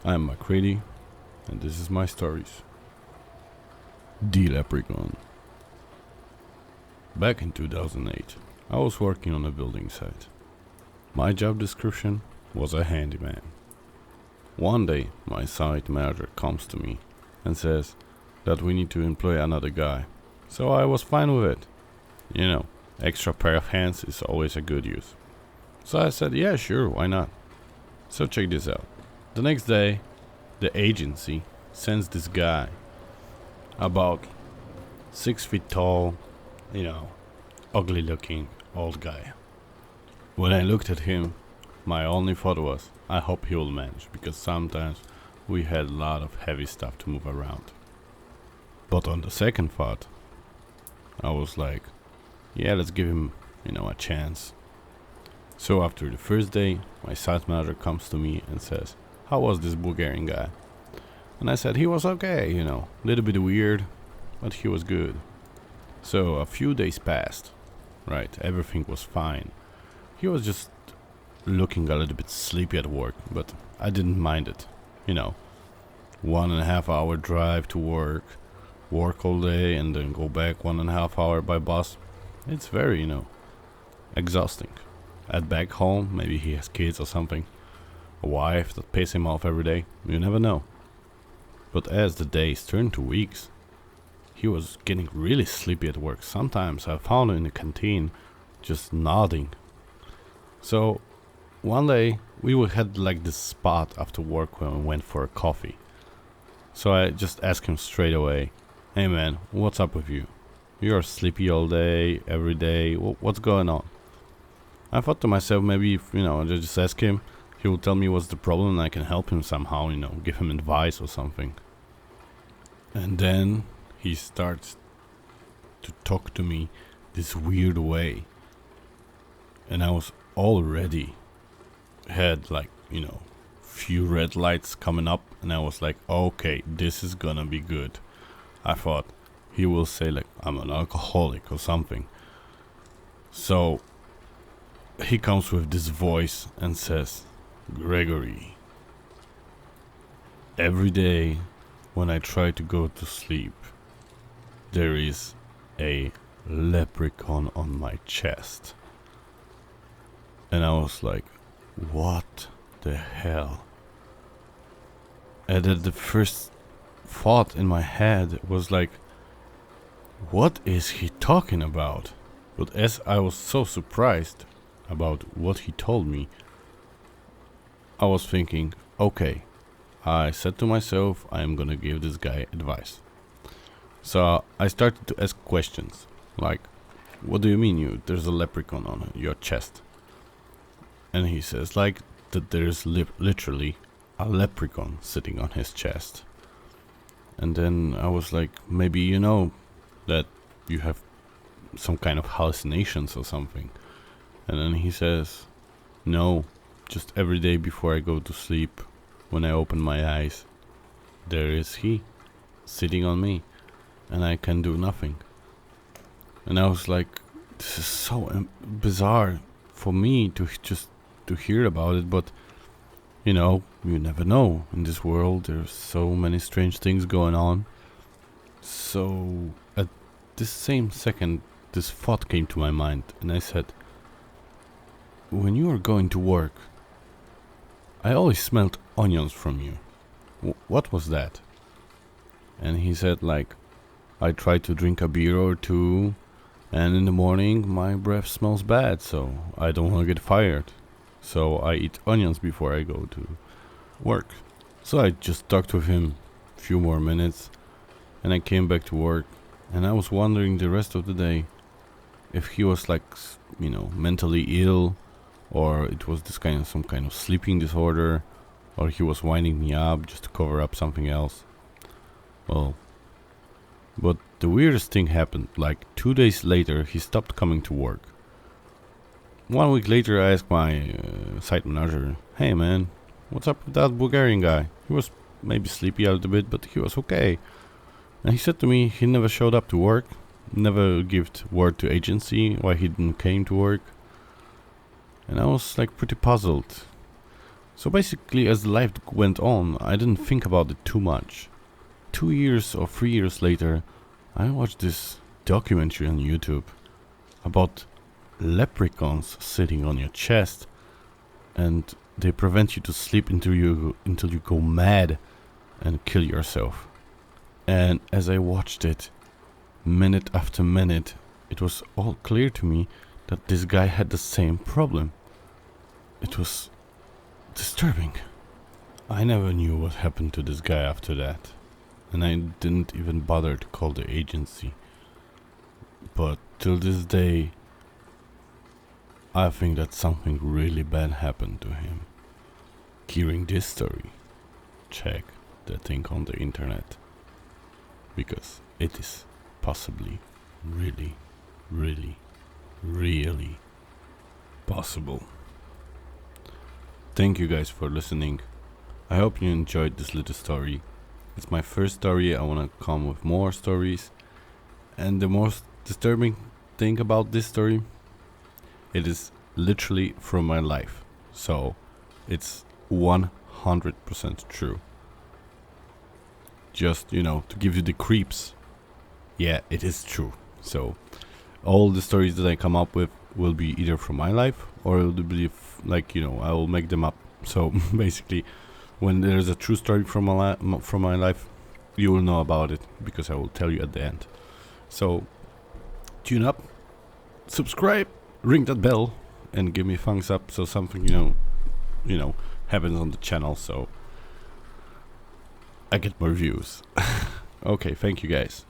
I'm McCready, and this is my stories. The Leprechaun. Back in 2008, I was working on a building site. My job description was a handyman. One day, my site manager comes to me and says that we need to employ another guy. So I was fine with it. You know, extra pair of hands is always a good use. So I said, yeah, sure, why not? So check this out. The next day, the agency sends this guy, about 6 feet tall, ugly looking old guy. When I looked at him, my only thought was, I hope he will manage, because sometimes we had a lot of heavy stuff to move around. But on the second thought, I was like, yeah, let's give him, a chance. So after the first day, my site manager comes to me and says, how was this Bulgarian guy? And I said he was okay, a little bit weird, but he was good. So a few days passed, right, everything was fine. He was just looking a little bit sleepy at work, but I didn't mind it. 1.5 hour drive to work all day and then go back 1.5 hour by bus. It's very, exhausting. At back home, maybe he has kids or something, a wife that pays him off every day, you never know. But as the days turned to weeks, he was getting really sleepy at work. Sometimes I found him in the canteen just nodding. So one day we had like this spot after work when we went for a coffee. So I just asked him straight away, hey man, what's up with you? You're sleepy all day, every day, what's going on? I thought to myself, maybe if, I just ask him, he will tell me what's the problem and I can help him somehow, give him advice or something. And then he starts to talk to me this weird way. And I was already had few red lights coming up, and I was like, okay, this is gonna be good. I thought he will say like I'm an alcoholic or something. So he comes with this voice and says, Gregory, every day when I try to go to sleep, there is a leprechaun on my chest. And I was like, what the hell? And then the first thought in my head was like, what is he talking about? But as I was so surprised about what he told me, I was thinking, okay, I said to myself, I am gonna give this guy advice. So I started to ask questions, like, what do you mean there's a leprechaun on your chest? And he says like that there's literally a leprechaun sitting on his chest. And then I was like, maybe that you have some kind of hallucinations or something. And then he says, no, just every day before I go to sleep, when I open my eyes, there is he sitting on me and I can do nothing. And I was like, this is so bizarre for me to hear about it, but you never know. In this world there's so many strange things going on. So at this same second, this thought came to my mind, and I said, when you are going to work, I always smelled onions from you. What was that? And he said like, I try to drink a beer or two, and in the morning my breath smells bad, so I don't want to get fired. So I eat onions before I go to work. So I just talked with him a few more minutes, and I came back to work, and I was wondering the rest of the day if he was like, mentally ill, or it was some kind of sleeping disorder, or he was winding me up just to cover up something else. Well, but the weirdest thing happened. Like 2 days later, he stopped coming to work. 1 week later, I asked my site manager, hey man, what's up with that Bulgarian guy? He was maybe sleepy a little bit, but he was okay. And he said to me he never showed up to work, never gave word to agency why he didn't came to work. And I was like pretty puzzled. So basically, as life went on, I didn't think about it too much. 2 years or 3 years later, I watched this documentary on YouTube about leprechauns sitting on your chest, and they prevent you to sleep until you go mad and kill yourself. And as I watched it, minute after minute, it was all clear to me that this guy had the same problem. It was disturbing. I never knew what happened to this guy after that, and I didn't even bother to call the agency. But till this day, I think that something really bad happened to him. Hearing this story, check the thing on the internet, because it is possibly really, really, really possible. Thank you guys for listening. I hope you enjoyed this little story. It's my first story. I want to come with more stories. And the most disturbing thing about this story, it is literally from my life. So it's 100% true. Just, to give you the creeps. Yeah, it is true. So all the stories that I come up with will be either from my life, or it will be I will make them up. So basically, when there's a true story from my life, you will know about it, because I will tell you at the end. So tune up, subscribe, ring that bell, and give me a thumbs up so something happens on the channel, so I get more views. Okay, thank you guys.